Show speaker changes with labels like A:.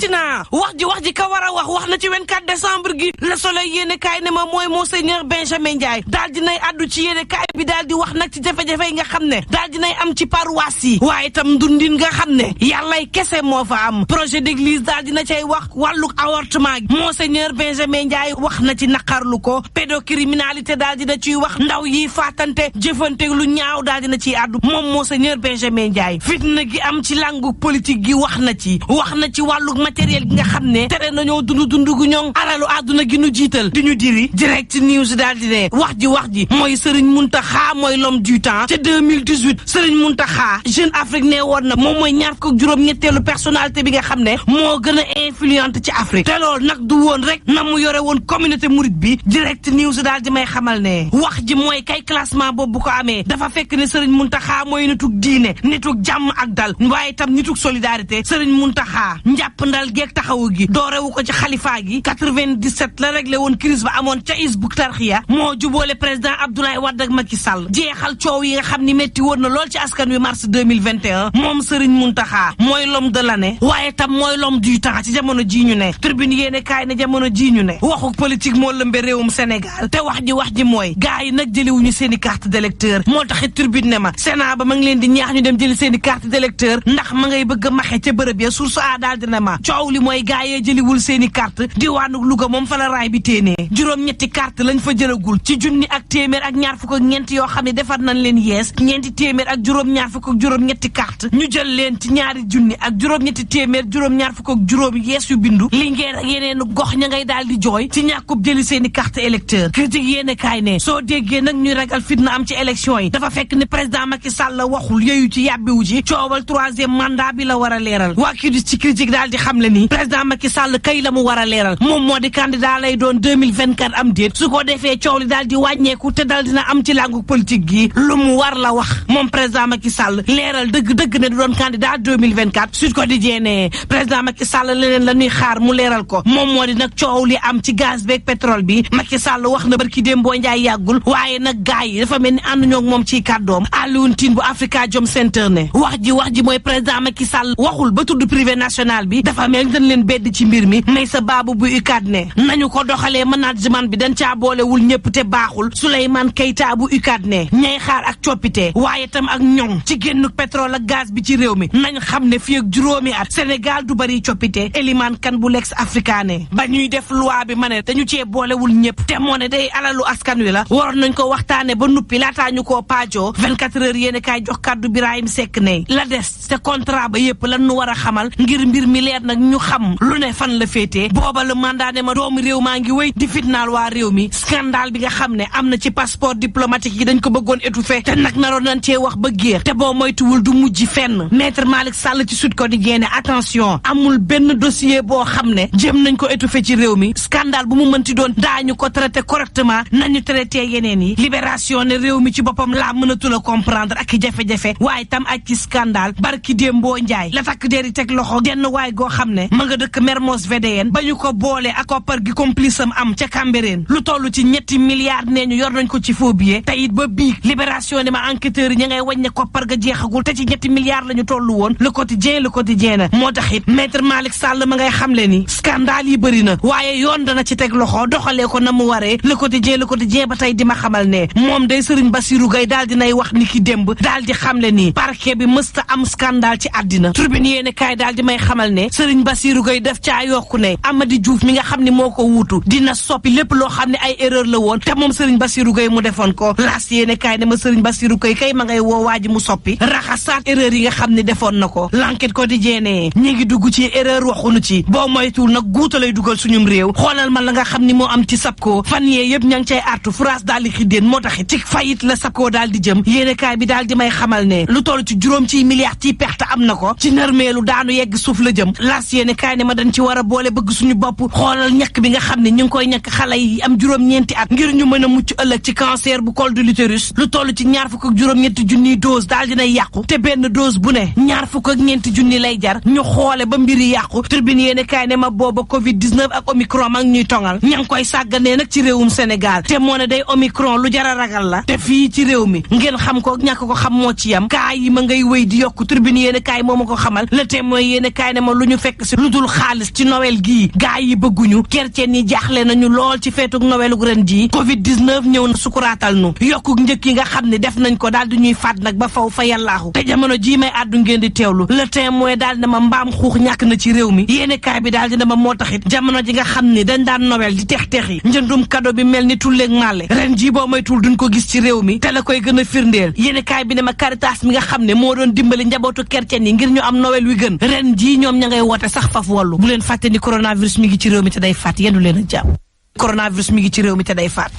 A: waxati naa wax ji ka war a wax na ci 24 décembre gi Le Soleil yéene kaay ne ma mooy Monseigneur Benjamin Ndiaye daal dinay addu ci yéene kaay bi daal di wax nag ci jafe-jafe yi nga xam ne daal dinay am ci paroisse yi waaye itam dundin nga xam ne yàllay kese moo fa am projet d'église daal dina cay wax wàllu avortement gi Monseigneur Benjamin Ndiaye wax na ci naqarlu ko pédocriminalité daal dina ciy wax ndaw yi faatante jëfante lu ñaaw daal dina ciy addu moom Monseigneur Benjamin Ndiaye fitna gi am ci langu politique gi wax na ci wàllu matériel gi nga xam ne tere nañoo dund gu ñoŋ alalu àdduna gi nu jiital di ñu diri direct news daal di ne wax ji mooy Serigne Mountakha mooy l'homme du temps ca 2018 Serigne Mountakha Jeune Afrique ne woon na moom mooy ñaar fukk juróom-ñetteelu personnalité bi nga xam ne moo gën a influente ci Afrique te loolu nag du woon rek na mu yore woon communauté mouride bi direct news daal di may xamal ne wax ji mooy kay classement boobu bu ko amee dafa fekk ne Serigne Mountakha mooy nitug diine nitug jàmm ak dal waaye itam nitug solidarité Serigne Mountakha jàpp ndal geeg taxawu gi doorewu ko ci xalifa gi 97 la réglé woon crise ba amoon ca Hizbut Tarqiyyah moo jubóole président Abdoulaye Wade ak Macky Sall jeexal coow yi nga xam ni metti woon na lool ci askan wi mars 2021 moom Serigne Mountakha mooy l'homme de l'année waaye tam mooy l'homme du temps ci jamono ji ñu ne tribune yéene kaay ne jamono ji ñu ne waxu politique moo lëmbe réewum Sénégal te wax ji mooy gars yi nag jëliwuñu seen i carte d'électeur moo taxit tribune ne ma Sénat ba ma ngi leen di ñaax ñu dem jëli seen i carte d'électeur ndax ma ngay bëgg a maxe ca bërëb ya source a daal dina ma coow li mooy gaa yee jëliwul seeni carte diwaanu Louga moom fa la raay bi téenee juróom-ñetti carte lañ fa jëlagul ci junni ak téeméer ak ñaar fukk ak ñeent yoo xam ne defar nañ leen yees ñeenti téeméer ak juróom-ñaar fukk ak juróom-ñetti carte ñu jël leen ci ñaari junni ak juróom-ñetti téeméer juróom-ñaar fukk ak juróom yees yu bindu Linguère ak yeneenu gox ña ngay daal di jooy ci ñàkkub jëli seeni carte électeur critique yéene kaay ne soo déggee nag ñuy ragal fitna am ci élection yi dafa fekk ne président Macky Sall waxul yooyu ci yàbbiwu ci coowal troisième mandat bi la war a leeral waa kii ci critique daal di xam le ni président Macky Sall kay la mu war a leeral moom moo di candidat lay doon 2024 am déet su ko defee coow li daal di wàññeeku te daal dina am ci langu politique gi lu mu war la wax moom président Macky Sall leeral dëgg ne du doon candidat 2024 Sud Quotidien ne président Macky Sall leneen la ñuy xaar mu leeral ko moom moo di nag coow li am ci gaz beeg pétrole bi Macky Sall wax na barki Dembo Ndiaye yàggul waaye nag gars yi dafa mel ni ànd ñoo moom ci kàddoom Alioune Tine bu Afrikajom Center ne wax ji mooy président Macky Sall waxul ba tudd privé national bi dafa mel ni dañ leen bedd ci mbir mi may sa baabu bu UCAD ne nañu ko doxalee management bi dañ caa boolewul ñëpp te baaxul Souleymane Keita bu UCAD ne ñay xaar ak coppite waaye tam ak ñoŋ ci génn pétrole ak gaz bi ci réew mi nañ xam ne fii ak juróomi at Sénégal du bari coppite Elimane Kane bu Lex Africa ne ba ñuy def loi bi ma ne dañu cee boolewul ñëpp te moo ne day alalu askan wi la waroon nañ ko waxtaane ba nuppi laataa ñu koo paajoo 24 heures yéene kaay jox kàddu Birahim Seck ne la des te contrat ba yëpp lan nu war a xamal ngir mbir mi leer nag ñu xam lu ne fan la féetee booba le mandat ne ma doomu réew maa ngi wéy di fitnaal waa réew mi scandale bi nga xam ne am na ci passeport diplomatique yi dañ ko bëggoon étouffé te nag naroon nañ cee wax ba géer te boo moytuwul du mujj fenn maître Malick Sall ci Sud Quotidien ne attention amul benn dossier boo xam ne jëm nañ ko étouffé ci réew mi scandale bu mu mënti doon daañu ko traité correctement nañu traité yeneen yi libération ne réew mi ci boppam laa mënatul a comprendre ak jafe-jafe waaye tam ak ci scandale barki Dembo Ndiaye la takk der yi teg loxo genn waay goo xam ne ma nga dëkk Mermoz VDN ba ñu ko boole ak koppar gi complice am ca Cambérène lu toll ci ñetti milliards nee ñu yor nañ ko ci faux billet te it ba biig libération ne ma enquêteurs yi ña ngay wàññe koppar ga jeexagul te ci ñetti milliards la ñu tollu woon le quotidien na moo tax it maître Malick Sall ma ngay xamle ni scandale yi bëri na waaye yoon dana ci teg loxo doxalee ko na mu waree le quotidien ba tey di ma xamal ne moom day Serigne Bassirou Gueye daal dinay wax ni ki démb daal di xamle ni parquet bi mësta am scandale ci àddina tribune yéene kaay daal di may xamal ne Serigne Bassirou Gueye def caa yokku ne Amady Diouf mi nga xam ne moo ko wuutu dina soppi lépp loo xam ne ay erreur la woon te moom Serigne Bassirou Gueye mu defoon ko laas yéene kaay ne ma Serigne Bassirou Gueye kay ma ngay woo waa ji mu soppi raxasaat erreur yi nga xam ne defoon na ko l'enquête quotidien ne ñi ngi dugg ci erreur waxunu ci boo moytuwul nag guuta lay dugal suñum réew xoolal ma la nga xam ni moo am ci SAPCO fan yee yëpp ña ngi cay artu France daal di xiddeen moo taxit ci fayit la SAPCO daal di jëm yéene kaay bi daal di may xamal ne lu toll ci juróom ci milliards ci perte am na ko ci nërmeelu daanu yegg suuf la jëm las yéene kaay ne ma dañ ci war a boole bëgg suñu bopp xoolal ñàkk bi nga xam ne ñu ngi koy ñàkk xale yi am juróom-ñeenti at ngir ñu mën a mucc ëllëg ci cancer bu col de l'utérus lu toll ci ñaar fukk ak juróom-ñetti junniy dose daal dinay yàqu te benn dose bu ne ñaar fukk ak ñeenti junni lay jar ñu xoole ba mbiri yàqu tribune yéene kaay ne ma booba covid 19 ak omicron mag ñuy tongal ña ngi koy sàgganee nag ci réewum Sénégal te moo ne day omicron lu jara ragal la te fii ci réew mi ngeen xam ko ñàkk ko xam moo ci yam kaa yi ma ngay wéy di yokku tribune yéene kaay moo ma ko xamal le témoin yéene kaay ne ma lu ñu fekk fekk si lu dul xaalis ci Noël gii gaa yi bëgguñu chrétien yi jaaxle nañu lool ci feetug Noël gu ren jii Covid 19 ñëw na sukuraatal nu yokku njëkk yi nga xam ne def nañ ko daal di ñuy faat nag ba faw fa yàllaaxu te jamono jii may àddu ngeen di teewlu le témoin daal dina ma mbaam xuux ñàkk na ci réew mi yéene kaay bi daal dina ma moo taxit jamono ji nga xam ne dañ daan Noël di tex-tex yi njëndum cadeau bi mel ni tulleeg màlle ren jii boo moytul duñ ko gis ci réew mi te la koy gën a firndeel yéene kaay bi ne ma Caritas mi nga xam ne moo doon dimbali njabootu chrétien yi ngir ñu am Noël wi gën ren jii ñoom ña ngay woote sax faf wallu bu leen fàtte ni coronavirus mi ngi ci réew mi te day faat yendu leen ak jàmm coronavirus mi ngi ci réew mi te day faat